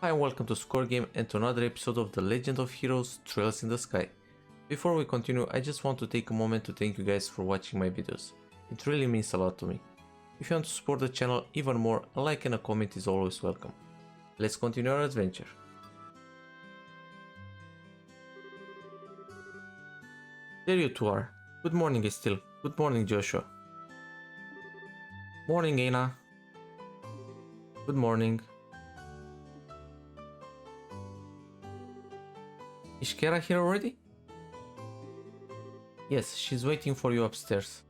Hi and welcome to Score Game and to another episode of The Legend of Heroes Trails in the Sky. Before we continue, I just want to take a moment to thank you guys for watching my videos. It really means a lot to me. If you want to support the channel even more, a like and a comment is always welcome. Let's continue our adventure. There you two are. Good morning, Estelle. Good morning, Joshua. Morning, Aina. Good morning. Is Kara here already? Yes, she's waiting for you upstairs.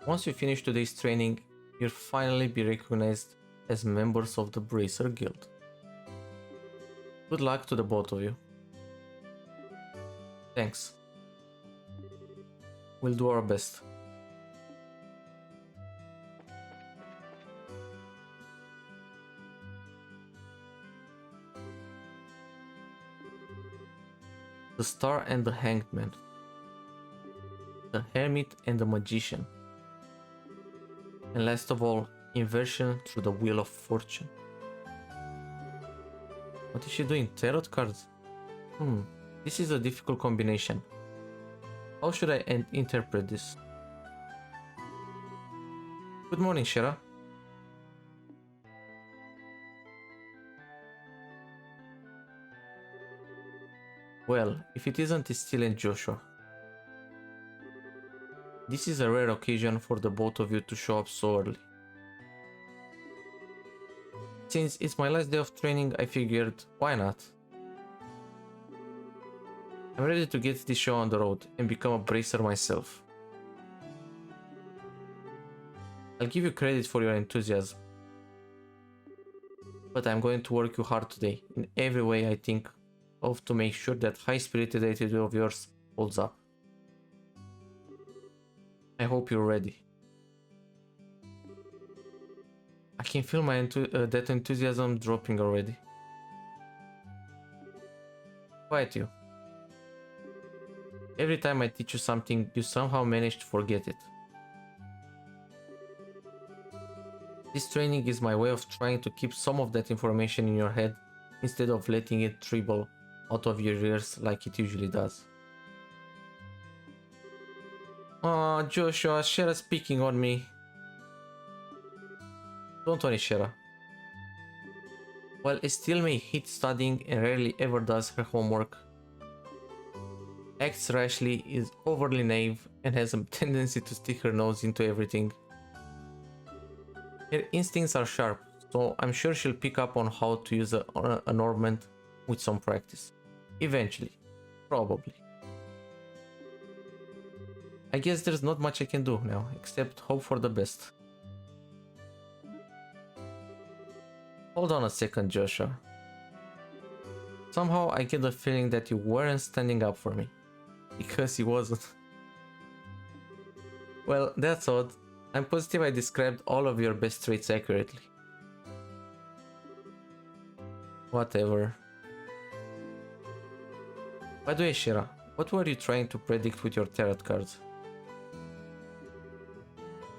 Once you finish today's training, you'll finally be recognized as members of the Bracer Guild. Good luck to the both of you. Thanks. We'll do our best. The Star and the Hanged Man. The Hermit and the Magician. And last of all, Inversion through the Wheel of Fortune. What is she doing? Tarot cards? This is a difficult combination. How should I interpret this? Good morning, Shera. Well, if it isn't Estelle and Joshua. This is a rare occasion for the both of you to show up so early. Since it's my last day of training, I figured, why not? I'm ready to get this show on the road and become a bracer myself. I'll give you credit for your enthusiasm. But I'm going to work you hard today, in every way I think of, to make sure that high-spirited attitude of yours holds up. I hope you're ready. I can feel my that enthusiasm dropping already. Quiet you. Every time I teach you something, you somehow manage to forget it. This training is my way of trying to keep some of that information in your head instead of letting it dribble out of your ears like it usually does. Aw, Joshua, Shera's picking on me. Don't worry, Shera. While Estelle may hate studying and rarely ever does her homework, acts rashly, is overly naive, and has a tendency to stick her nose into everything. Her instincts are sharp, so I'm sure she'll pick up on how to use an ornament with some practice. Eventually. Probably. I guess there's not much I can do now, except hope for the best. Hold on a second, Joshua. Somehow I get the feeling that you weren't standing up for me. Because he wasn't. Well, that's odd. I'm positive I described all of your best traits accurately. Whatever. By the way, Shera, what were you trying to predict with your tarot cards?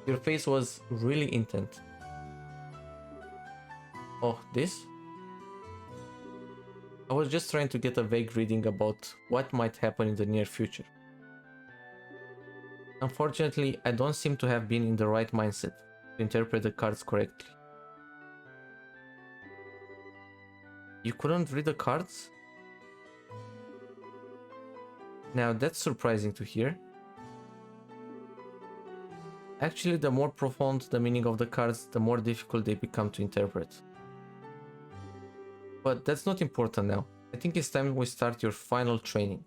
Your face was really intent. Oh, this? I was just trying to get a vague reading about what might happen in the near future. Unfortunately, I don't seem to have been in the right mindset to interpret the cards correctly. You couldn't read the cards? Now that's surprising to hear. Actually, the more profound the meaning of the cards, the more difficult they become to interpret. But that's not important now. I think it's time we start your final training.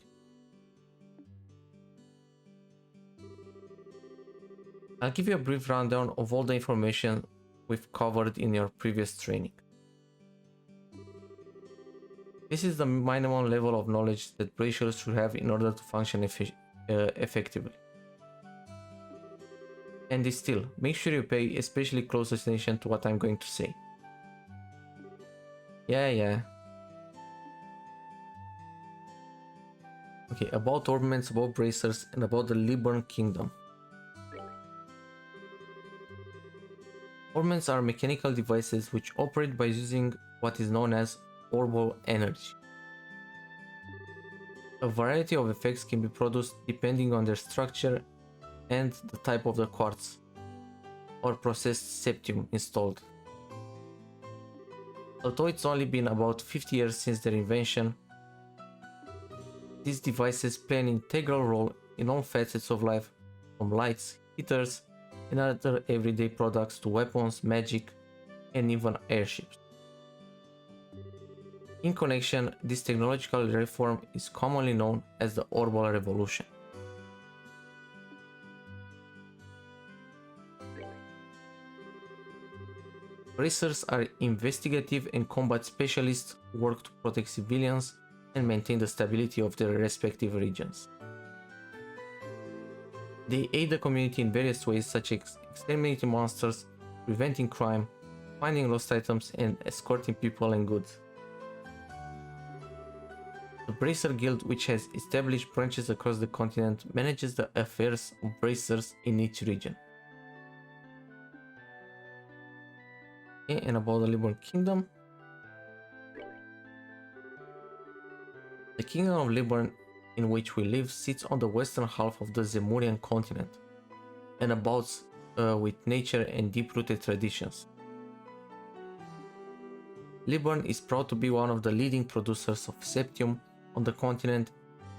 I'll give you a brief rundown of all the information we've covered in your previous training. This is the minimum level of knowledge that bracers should have in order to function effectively. And still, make sure you pay especially close attention to what I'm going to say. Yeah. Okay, about ornaments, about bracers, and about the Liburn Kingdom. Orbments are mechanical devices which operate by using what is known as orbal energy. A variety of effects can be produced depending on their structure and the type of the quartz or processed septium installed. Although it's only been about 50 years since their invention, these devices play an integral role in all facets of life, from lights, heaters, and other everyday products to weapons, magic, and even airships. In connection, this technological reform is commonly known as the Orbal Revolution. Bracers are investigative and combat specialists who work to protect civilians and maintain the stability of their respective regions. They aid the community in various ways, such as exterminating monsters, preventing crime, finding lost items, and escorting people and goods. The Bracer Guild, which has established branches across the continent, manages the affairs of bracers in each region. Okay, and about the Liborn Kingdom. The Kingdom of Liborn, in which we live, sits on the western half of the Zemurian continent and abounds with nature and deep-rooted traditions. Liborn is proud to be one of the leading producers of septium on the continent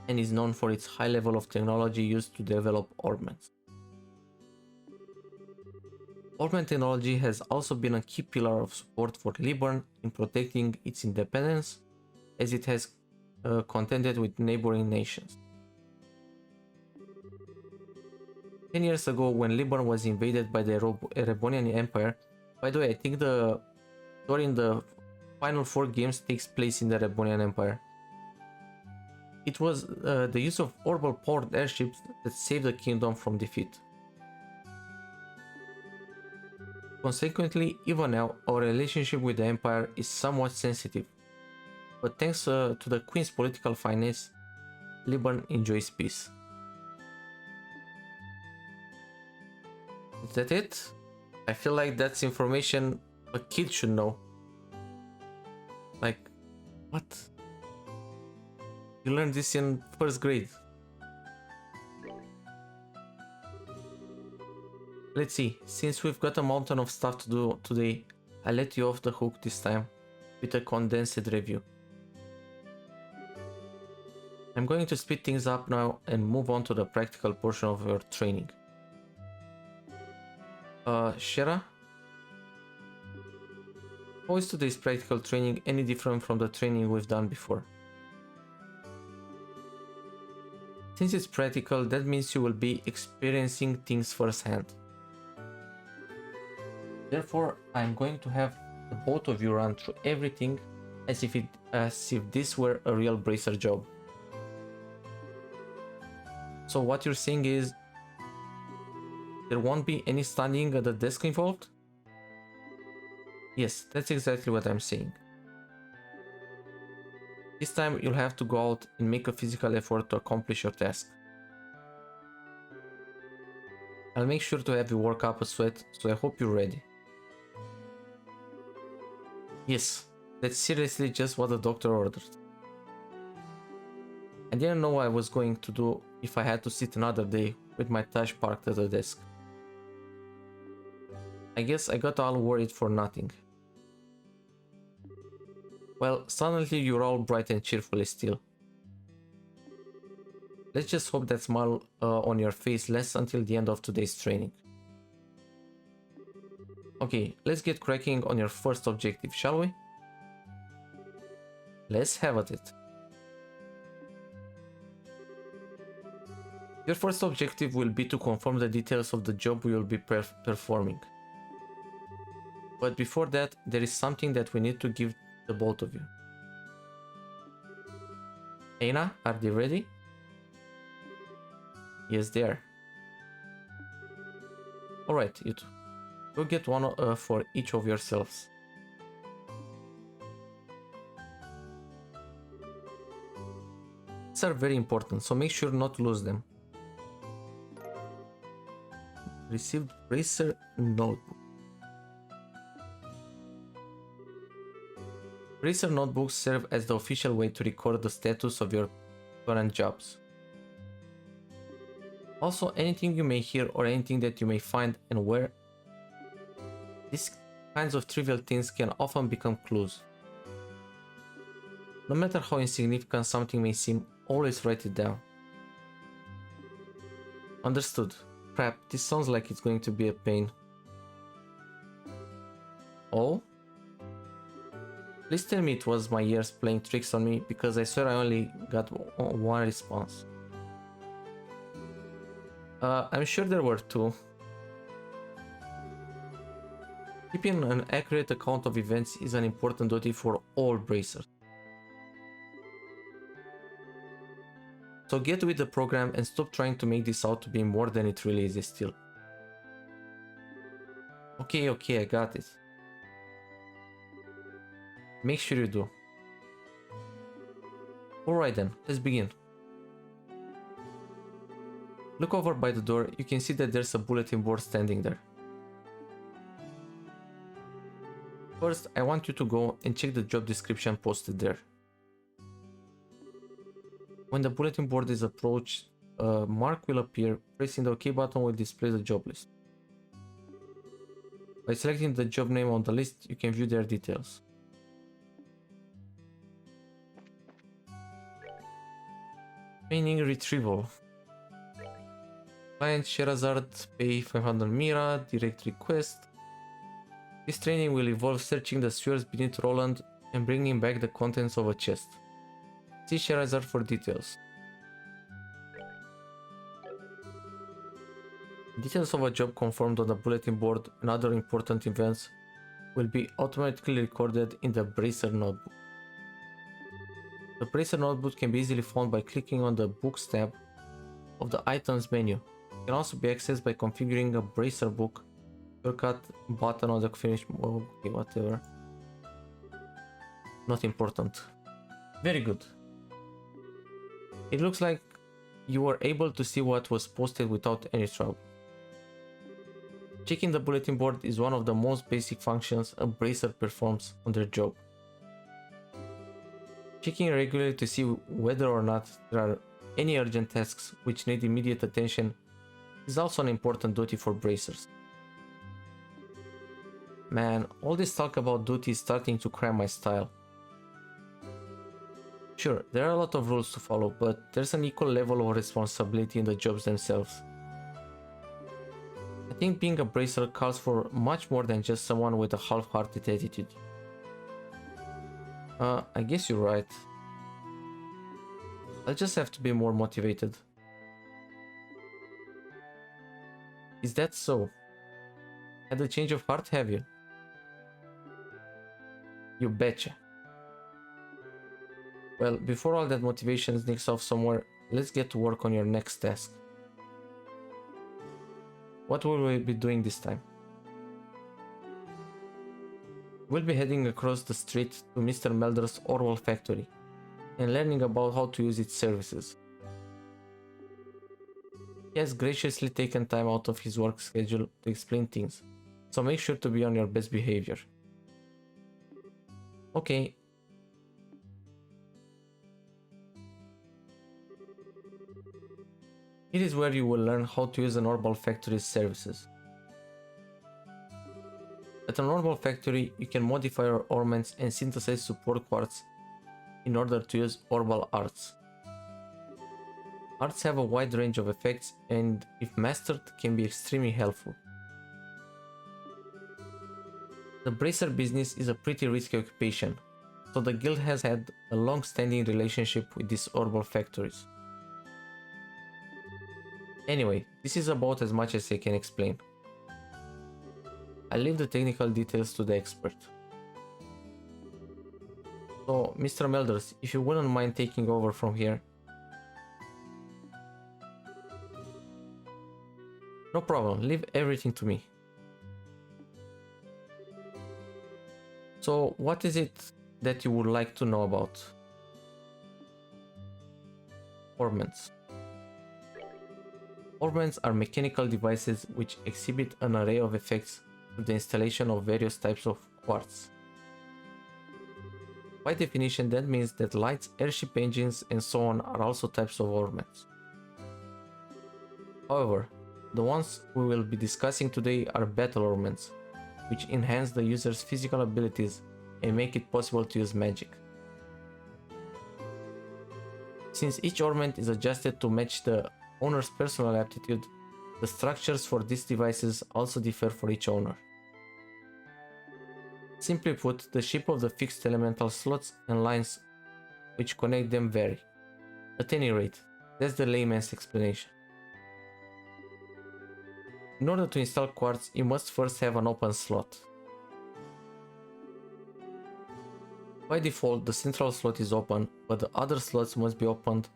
and is known for its high level of technology used to develop orbments. Orbment technology has also been a key pillar of support for Liborn in protecting its independence, as it has contended with neighboring nations. 10 years ago, when Liborn was invaded by the Erebonian Empire, by the way, I think the story in the final 4 games takes place in the Erebonian Empire. It was the use of orbal powered airships that saved the kingdom from defeat. Consequently, even now, our relationship with the Empire is somewhat sensitive, but thanks to the Queen's political finesse, Liborn enjoys peace. Is that it? I feel like that's information a kid should know. Like, what? You learned this in 1st grade. Let's see, since we've got a mountain of stuff to do today, I'll let you off the hook this time with a condensed review. I'm going to speed things up now and move on to the practical portion of your training. Shera? How is today's practical training any different from the training we've done before? Since it's practical, that means you will be experiencing things firsthand. Therefore, I'm going to have the both of you run through everything as if this were a real bracer job. So what you're saying is, there won't be any standing at the desk involved? Yes, that's exactly what I'm saying. This time you'll have to go out and make a physical effort to accomplish your task. I'll make sure to have you work up a sweat, so I hope you're ready. Yes, that's seriously just what the doctor ordered. I didn't know what I was going to do if I had to sit another day with my Tash parked at the desk. I guess I got all worried for nothing. Well, suddenly you're all bright and cheerful still. Let's just hope that smile on your face lasts until the end of today's training. Okay, let's get cracking on your first objective, shall we? Let's have at it. Your first objective will be to confirm the details of the job we will be performing. But before that, there is something that we need to give the both of you. Aina, are they ready? Yes, they are. Alright, you two. Go get one for each of yourselves. These are very important, so make sure not to lose them. Received bracer notebook. Bracer notebooks serve as the official way to record the status of your current jobs. Also, anything you may hear or anything that you may find and where, these kinds of trivial things can often become clues. No matter how insignificant something may seem, always write it down. Understood. Crap, this sounds like it's going to be a pain. Oh? Please tell me it was my ears playing tricks on me, because I swear I only got one response. I'm sure there were two. Keeping an accurate account of events is an important duty for all bracers. So get with the program and stop trying to make this out to be more than it really is still. Okay, I got it. Make sure you do. Alright then, let's begin. Look over by the door, you can see that there's a bulletin board standing there. First, I want you to go and check the job description posted there. When the bulletin board is approached, a mark will appear. Pressing the OK button will display the job list. By selecting the job name on the list, you can view their details. Training retrieval. Client Sherazard, pay 500 Mira, direct request. This training will involve searching the sewers beneath Roland and bringing back the contents of a chest. See Sherazard for details. Details of a job confirmed on the bulletin board and other important events will be automatically recorded in the Bracer notebook. The Bracer notebook can be easily found by clicking on the Books tab of the Items menu. It can also be accessed by configuring a Bracer book shortcut button on the finish mode. Okay, whatever. Not important. Very good. It looks like you were able to see what was posted without any trouble. Checking the bulletin board is one of the most basic functions a bracer performs on their job. Checking regularly to see whether or not there are any urgent tasks which need immediate attention is also an important duty for bracers. Man, all this talk about duty is starting to cram my style. Sure, there are a lot of rules to follow, but there's an equal level of responsibility in the jobs themselves. I think being a bracer calls for much more than just someone with a half-hearted attitude. I guess you're right. I'll just have to be more motivated. Is that so? Had a change of heart, have you? You betcha. Well, before all that motivation sneaks off somewhere, let's get to work on your next task. What will we be doing this time? We'll be heading across the street to Mr. Melder's Orwell factory and learning about how to use its services. He has graciously taken time out of his work schedule to explain things, so make sure to be on your best behavior. Okay. It is where you will learn how to use an Orwell factory's services. At an Orwell factory, you can modify your ornaments and synthesize support quartz in order to use Orwell arts. Arts have a wide range of effects and, if mastered, can be extremely helpful. The bracer business is a pretty risky occupation, so the guild has had a long-standing relationship with these Orwell factories. Anyway, this is about as much as I can explain. I'll leave the technical details to the expert. So, Mr. Melders, if you wouldn't mind taking over from here. No problem, leave everything to me. So, what is it that you would like to know about? Ornaments. Ornaments are mechanical devices which exhibit an array of effects with the installation of various types of quartz. By definition, that means that lights, airship engines, and so on are also types of ornaments. However, the ones we will be discussing today are battle ornaments, which enhance the user's physical abilities and make it possible to use magic. Since each ornament is adjusted to match the owner's personal aptitude, the structures for these devices also differ for each owner. Simply put, the shape of the fixed elemental slots and lines which connect them vary. At any rate, that's the layman's explanation. In order to install quartz, you must first have an open slot. By default, the central slot is open, but the other slots must be opened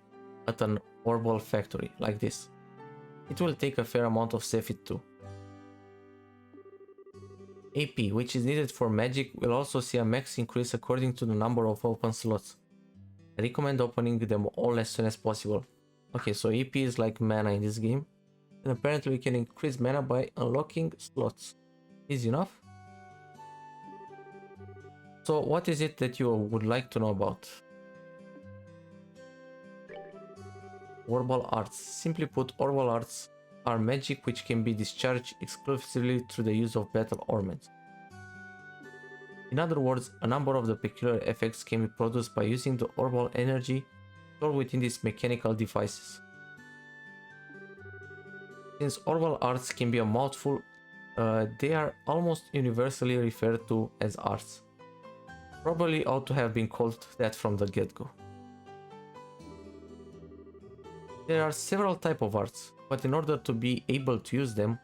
at an orbal factory, like this. It will take a fair amount of Xseed too. AP, which is needed for magic, will also see a max increase according to the number of open slots. I recommend opening them all as soon as possible. Okay, so AP is like mana in this game, and apparently we can increase mana by unlocking slots. Easy enough? So what is it that you would like to know about? Orbal arts. Simply put, orbal arts are magic which can be discharged exclusively through the use of battle ornaments. In other words, a number of the peculiar effects can be produced by using the orbal energy stored within these mechanical devices. Since orbal arts can be a mouthful, they are almost universally referred to as arts. Probably ought to have been called that from the get-go. There are several types of arts, but in order to be able to use them,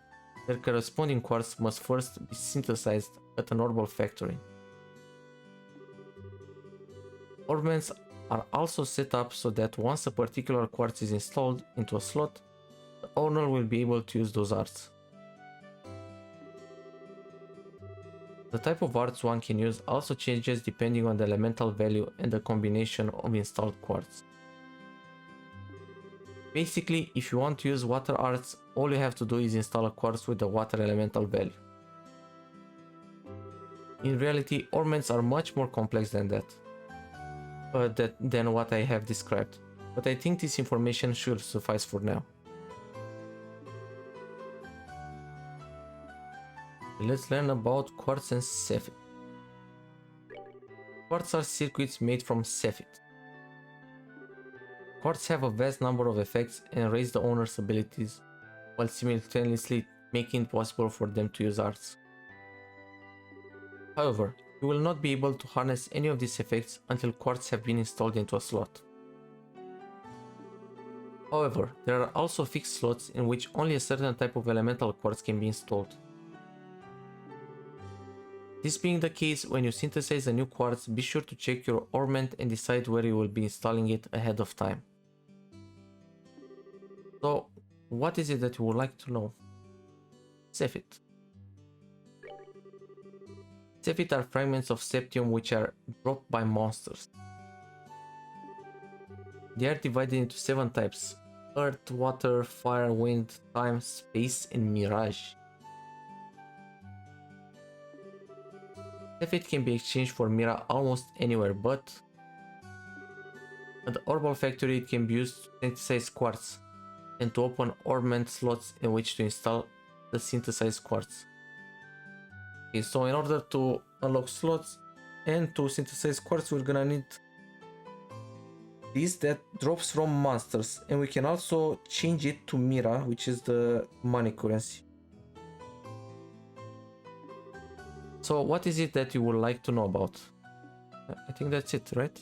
their corresponding quartz must first be synthesized at an orbal factory. Ornaments are also set up so that once a particular quartz is installed into a slot, the owner will be able to use those arts. The type of arts one can use also changes depending on the elemental value and the combination of installed quartz. Basically, if you want to use water arts, all you have to do is install a quartz with the water elemental value. In reality, ornaments are much more complex than that, than what I have described, but I think this information should suffice for now. Let's learn about quartz and Xseed. Quartz are circuits made from Xseed. Quartz have a vast number of effects and raise the owner's abilities, while simultaneously making it possible for them to use arts. However, you will not be able to harness any of these effects until quartz have been installed into a slot. However, there are also fixed slots in which only a certain type of elemental quartz can be installed. This being the case, when you synthesize a new quartz, be sure to check your ornament and decide where you will be installing it ahead of time. So, what is it that you would like to know? Xseed. Xseed are fragments of septium which are dropped by monsters. They are divided into 7 types: earth, water, fire, wind, time, space, and mirage. Xseed can be exchanged for Mira almost anywhere, but at the Orbal Factory it can be used to synthesize quartz and to open ornament slots in which to install the synthesized quartz. Okay, so in order to unlock slots and to synthesize quartz, we're gonna need this that drops from monsters, and we can also change it to Mira, which is the money currency. So what is it that you would like to know about? I think that's it, right?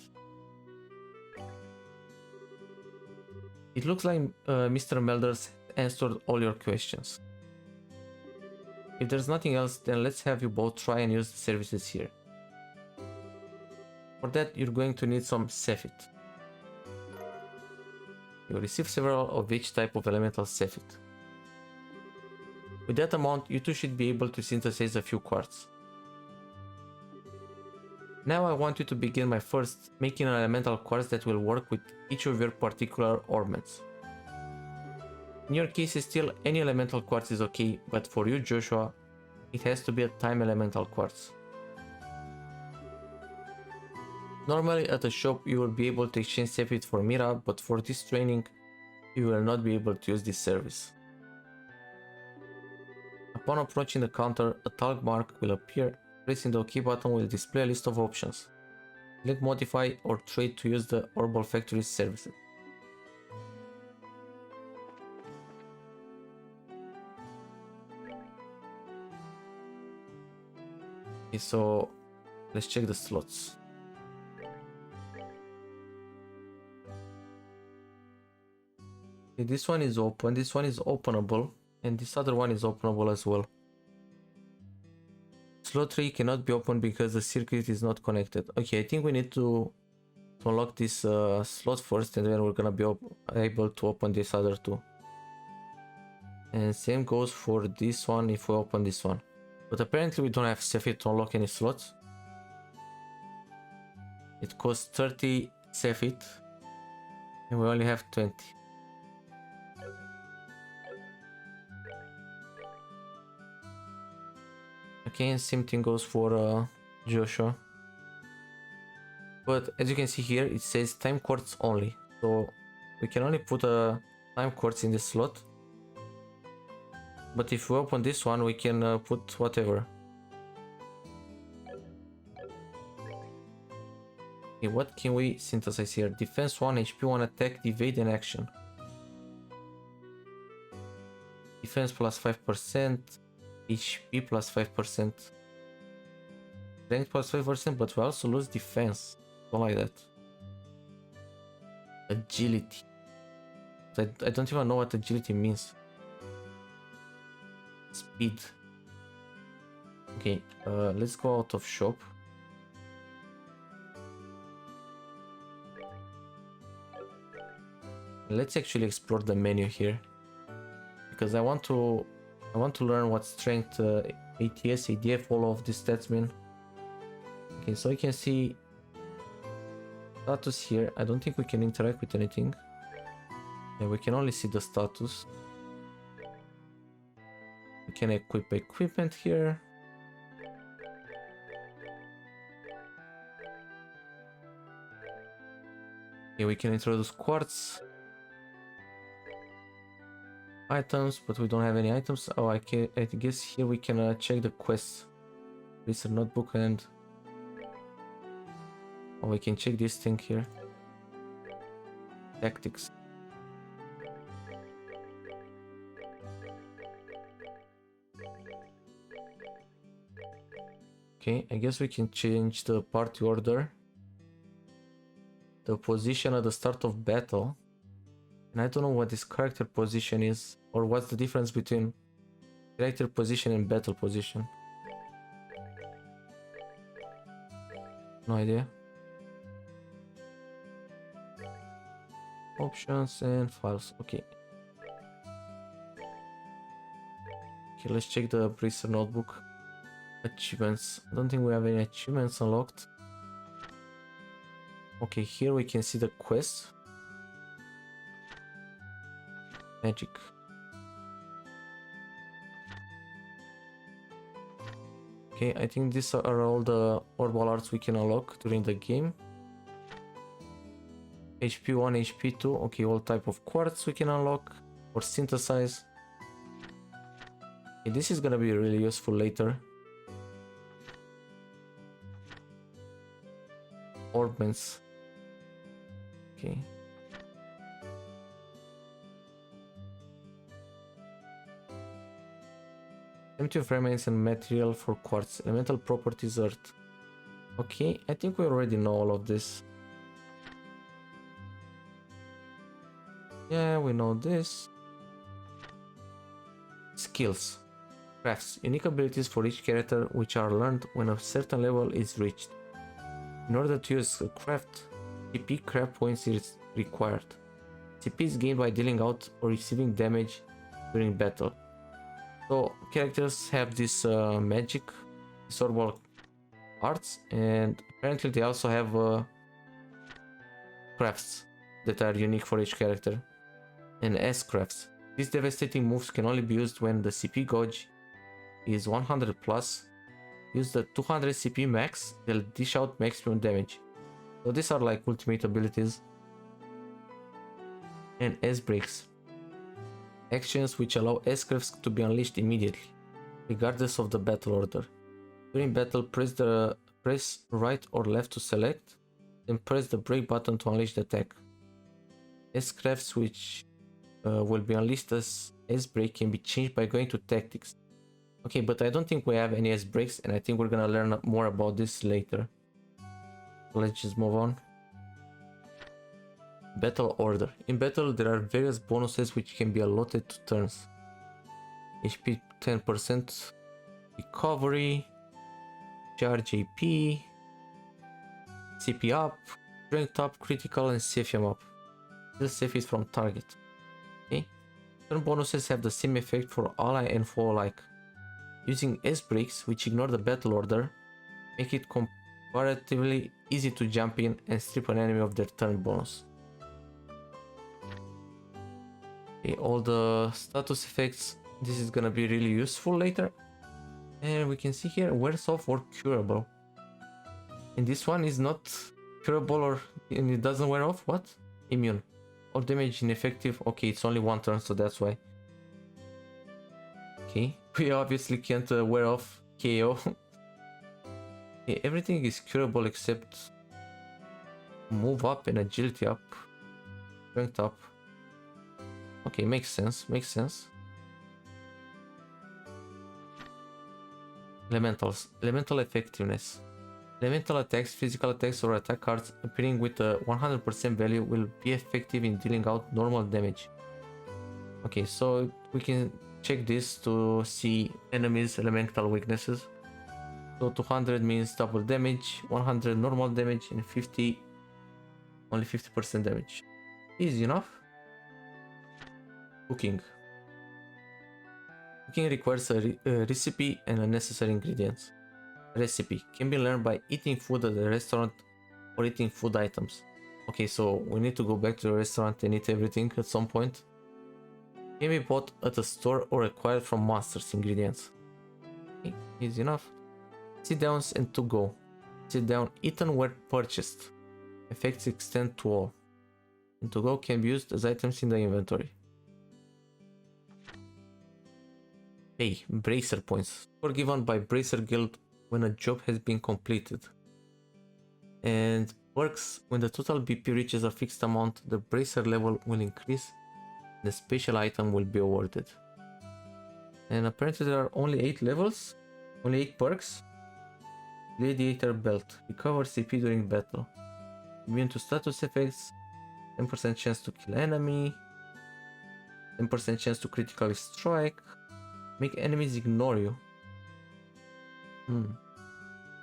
It looks like Mr. Melders answered all your questions. If there's nothing else, then let's have you both try and use the services here. For that, you're going to need some Xseed. You'll receive several of each type of elemental Xseed. With that amount, you two should be able to synthesize a few quartz. Now I want you to begin by first making an elemental quartz that will work with each of your particular ornaments. In your case, still any elemental quartz is okay, but for you, Joshua, it has to be a time elemental quartz. Normally at a shop you will be able to exchange Sepit for Mira, but for this training you will not be able to use this service. Upon approaching the counter, a talk mark will appear. Pressing the OK button will display a list of options. Select modify or trade to use the Herbal Factory's services. Okay, so let's check the slots. Okay, this one is open, this one is openable, and this other one is openable as well. Slot 3 cannot be opened because the circuit is not connected. Okay, I think we need to unlock this slot first, and then we're gonna be able to open this other two. And same goes for this one if we open this one. But apparently we don't have Cephid to unlock any slots. It costs 30 Cephid, and we only have 20. Okay, and same thing goes for Joshua. But as you can see here, it says time quartz only. So we can only put a time quartz in this slot. But if we open this one, we can put whatever. Okay, what can we synthesize here? Defense 1, HP 1, attack, evade, and action. Defense plus 5%. HP plus 5%. Strength plus 5%, but we also lose defense. Don't like that. Agility. I don't even know what agility means. Speed. Okay, let's go out of shop. Let's actually explore the menu here, because I want to learn what strength, ATS, ADF, all of these stats mean. Okay, so you can see status here. I don't think we can interact with anything. Yeah, we can only see the status. We can equip equipment here. Okay, we can introduce quartz. Items, but we don't have any items. Oh, I guess here we can check the quests. This is a notebook, and oh, we can check this thing here. Tactics. Okay, I guess we can change the party order, the position at the start of battle. And I don't know what this character position is, or what's the difference between character position and battle position. No idea. Options and files. Okay. Okay, let's check the Bracer notebook. Achievements. I don't think we have any achievements unlocked. Okay, here we can see the quests. Magic. Okay, I think these are all the herbal arts we can unlock during the game. HP 1, HP 2. Okay, all type of quartz we can unlock or synthesize. Okay, this is gonna be really useful later. Orbments. Okay. Empty of remains and material for quartz. Elemental properties earth. Okay, I think we already know all of this. Yeah, we know this. Skills. Crafts. Unique abilities for each character which are learned when a certain level is reached. In order to use a craft, CP craft points is required. CP is gained by dealing out or receiving damage during battle. So characters have this magic, this herbal arts, and apparently they also have crafts that are unique for each character. And S crafts. These devastating moves can only be used when the CP gauge is 100 plus. Use the 200 CP max, they'll dish out maximum damage. So these are like ultimate abilities. And S-breaks. Actions which allow S-crafts to be unleashed immediately, regardless of the battle order. During battle, press right or left to select, then press the break button to unleash the attack. S-crafts which will be unleashed as S-break can be changed by going to tactics. Okay, but I don't think we have any S-breaks, and I think we're gonna learn more about this later. So let's just move on. Battle order. In battle, there are various bonuses which can be allotted to turns. HP 10%, recovery, charge AP, CP up, strength up, critical, and CFM up. This safe is from target. Okay. Turn bonuses have the same effect for ally and foe alike. Using S-breaks, which ignore the battle order, make it comparatively easy to jump in and strip an enemy of their turn bonus. Okay, all the status effects, this is gonna be really useful later. And we can see here, wears off or curable. And this one is not curable and it doesn't wear off, what? Immune. All damage ineffective, okay, it's only one turn, so that's why. Okay, we obviously can't wear off KO. Okay, everything is curable except move up and agility up, strength up. Okay, makes sense, makes sense. Elementals. Elemental effectiveness. Elemental attacks, physical attacks or attack cards appearing with a 100% value will be effective in dealing out normal damage. Okay, so we can check this to see enemies' elemental weaknesses. So 200 means double damage, 100 normal damage, and 50 only 50% damage. Easy enough. Cooking. Cooking requires a recipe and necessary ingredients. Recipe can be learned by eating food at the restaurant or eating food items. Okay, so we need to go back to the restaurant and eat everything at some point. Can be bought at a store or acquired from monsters ingredients. Okay, easy enough. Sit downs and to go. Sit down eaten where purchased. Effects extend to all. And to go can be used as items in the inventory. Pay. Bracer points. Score given by Bracer Guild when a job has been completed. And works when the total BP reaches a fixed amount, the Bracer level will increase. The special item will be awarded. And apparently there are only 8 levels. Only 8 perks. Gladiator Belt. Recover CP during battle. Immune to status effects. 10% chance to kill enemy. 10% chance to critically strike. Make enemies ignore you.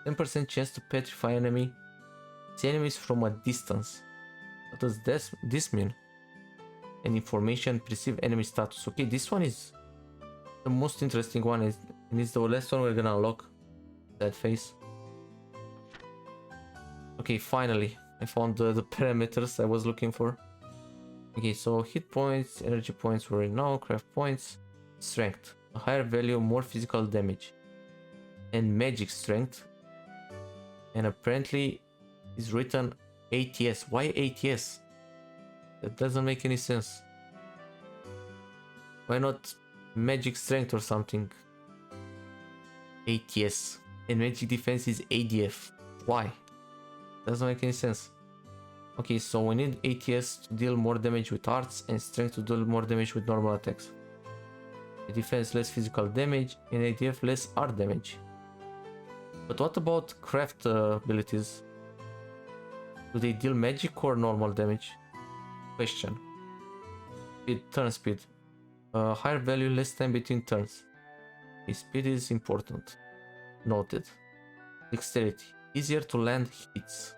10% chance to petrify enemy. See enemies from a distance. What does this mean? And information, perceive enemy status. Okay, this one is the most interesting one, and it's the last one we're gonna unlock. That face. Okay, finally, I found the parameters I was looking for. Okay, so hit points, energy points were now, craft points, strength. A higher value, more physical damage. And magic strength. And apparently is written ATS. Why ATS? That doesn't make any sense. Why not magic strength or something? ATS. And magic defense is ADF. Why? Doesn't make any sense. Okay, so we need ATS to deal more damage with arts and strength to deal more damage with normal attacks. Defense less physical damage and ADF less art damage. But what about craft abilities? Do they deal magic or normal damage? Question. Turn speed. Higher value, less time between turns. Okay, speed is important. Noted. Dexterity. Easier to land hits.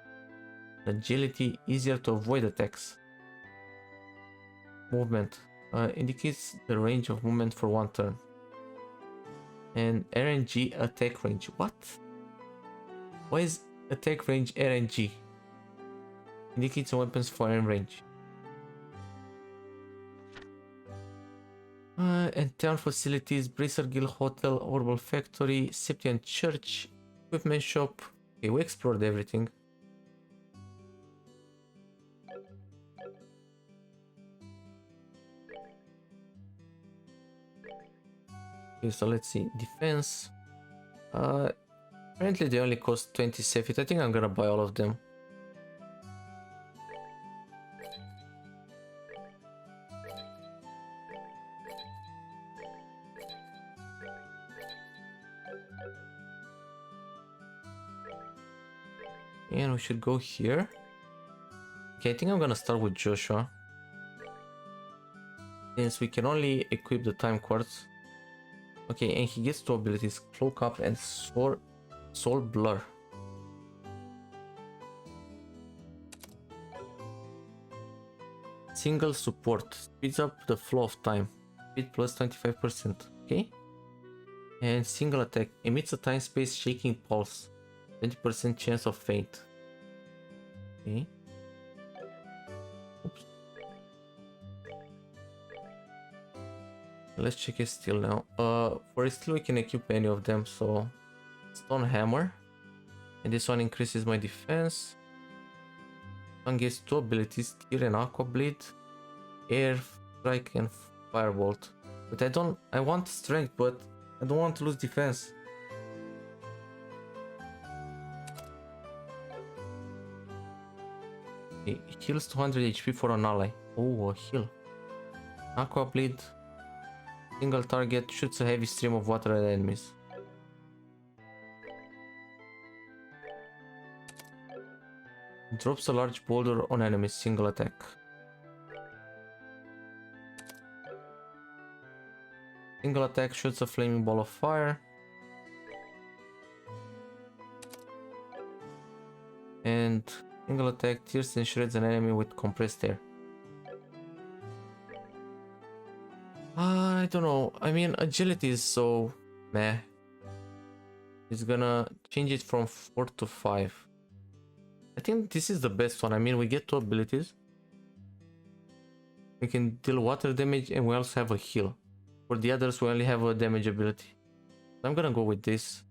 Agility. Easier to avoid attacks. Movement. Indicates the range of movement for one turn. And RNG attack range. What? Why is attack range RNG? Indicates weapons for aim range. And town facilities, Bracer Guild Hotel, Orbital Factory, Septian Church, Equipment Shop. Okay, we explored everything. Okay, so let's see. Defense. Apparently they only cost 20 Cephit. I think I'm gonna buy all of them. And we should go here. Okay, I think I'm gonna start with Joshua, since we can only equip the time quartz. Okay, and he gets two abilities, Cloak Up and Soul Blur. Single support, speeds up the flow of time, speed plus 25%, okay? And single attack, emits a time space shaking pulse, 20% chance of faint. Okay. Oops. Let's check his steel now. For his steel we can equip any of them, so Stone Hammer. And this one increases my defense. One gets two abilities, Tear and Aqua Bleed, Air Strike and Firebolt. But I want strength, but I don't want to lose defense. Okay, heals 200 HP for an ally. Oh, a heal. Aqua Bleed. Single target shoots a heavy stream of water at enemies. Drops a large boulder on enemies, single attack. Single attack shoots a flaming ball of fire. And single attack tears and shreds an enemy with compressed air. I don't know. I mean, agility is so meh. It's gonna change it from 4 to 5. I think this is the best one. I mean, we get two abilities. We can deal water damage and we also have a heal. For the others, we only have a damage ability. So I'm gonna go with this.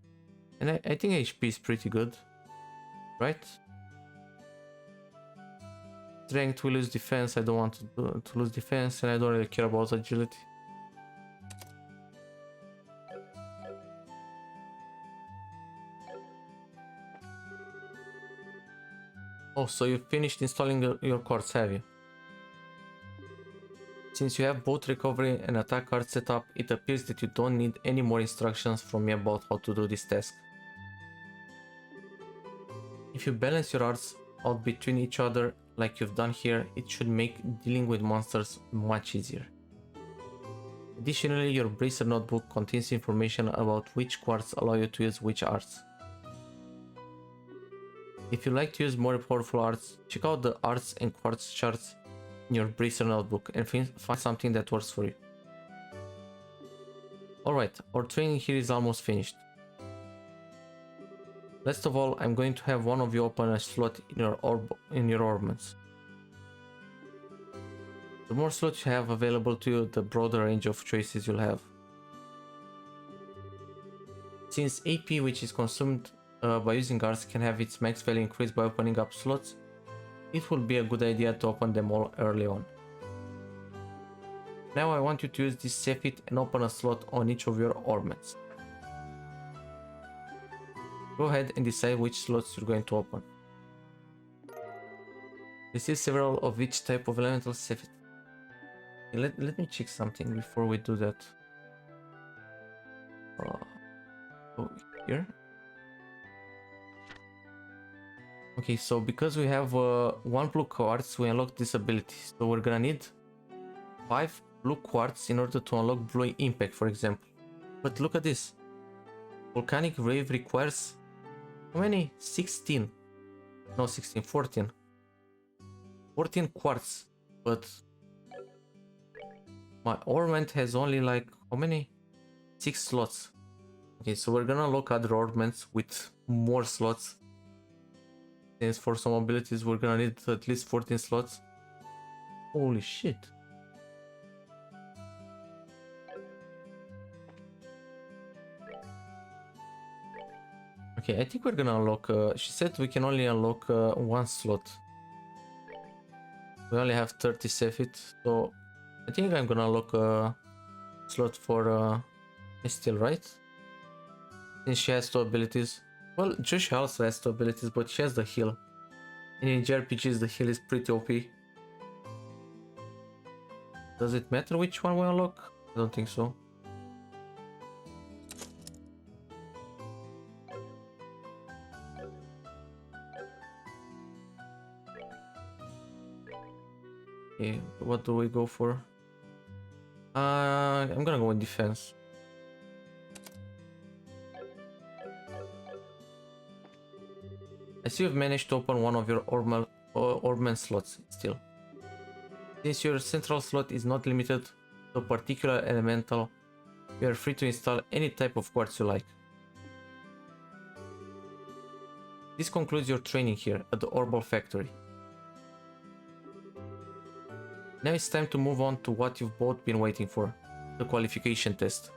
And I think HP is pretty good. Right? Strength, we lose defense. I don't want to lose defense, and I don't really care about agility. Oh, so you finished installing your cards, have you? Since you have both recovery and attack cards set up, it appears that you don't need any more instructions from me about how to do this task. If you balance your arts out between each other like you've done here, it should make dealing with monsters much easier. Additionally, your Bracer notebook contains information about which quartz allow you to use which arts. If you like to use more powerful arts, check out the arts and quartz charts in your Bracer notebook and find something that works for you. Alright, our training here is almost finished. Last of all, I'm going to have one of you open a slot in your orbments. The more slots you have available to you, the broader range of choices you'll have. Since AP, which is consumed by using arts, can have its max value increased by opening up slots, it would be a good idea to open them all early on. Now I want you to use this Cephit and open a slot on each of your orbments. Go ahead and decide which slots you're going to open. Receive several of each type of elemental Cephit. Let me check something before we do that. Go here. Okay, so because we have one blue quartz, we unlock this ability. So we're gonna need 5 blue quartz in order to unlock blue impact, for example. But look at this. Volcanic Wave requires how many? 16. No, 16, 14. 14 quartz. But my ornament has only like how many? 6 slots. Okay, so we're gonna unlock other ornaments with more slots. Since for some abilities we're gonna need at least 14 slots. Holy shit. Okay, I think we're gonna unlock, she said we can only unlock one slot. We only have 30 Cephit, so I think I'm gonna unlock a slot for Estelle Bright. Since she has two abilities. Well, Joshua also has two abilities, but she has the heal. And in JRPGs, the heal is pretty OP. Does it matter which one we unlock? I don't think so. Okay, what do we go for? I'm gonna go with defense. I see you've managed to open one of your Orbman slots still. Since your central slot is not limited to a particular elemental, you are free to install any type of quartz you like. This concludes your training here at the Orbal Factory. Now it's time to move on to what you've both been waiting for, the qualification test.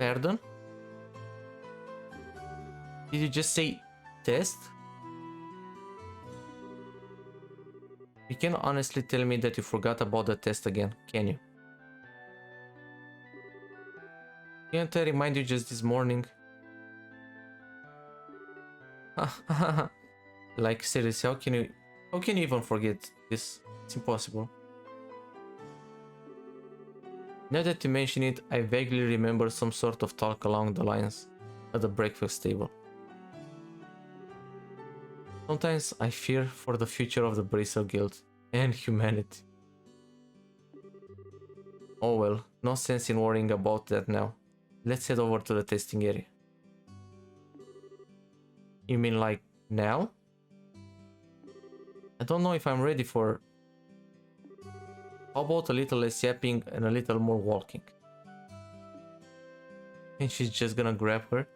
Pardon? Did you just say test? You can honestly tell me that you forgot about the test again, can you? Can't I remind you just this morning? Like seriously, how can you even forget this? It's impossible. Now that you mention it, I vaguely remember some sort of talk along the lines at the breakfast table. Sometimes I fear for the future of the Bracer Guild and humanity. Oh well, no sense in worrying about that now. Let's head over to the testing area. You mean like now? I don't know if I'm ready for... How about a little less yapping and a little more walking? And she's just gonna grab her.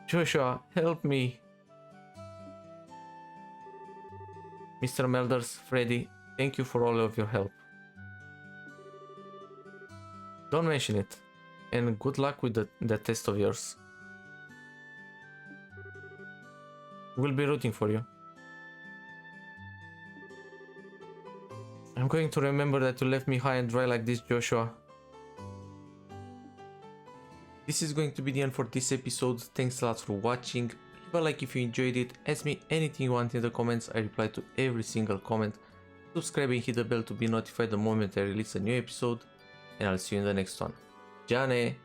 Joshua, help me. Mr. Melders, Freddy, thank you for all of your help. Don't mention it. And good luck with that test of yours. We'll be rooting for you. I'm going to remember that you left me high and dry like this, Joshua. This is going to be the end for this episode. Thanks a lot for watching. Leave a like if you enjoyed it. Ask me anything you want in the comments. I reply to every single comment. Subscribe and hit the bell to be notified the moment I release a new episode. And I'll see you in the next one. Jane!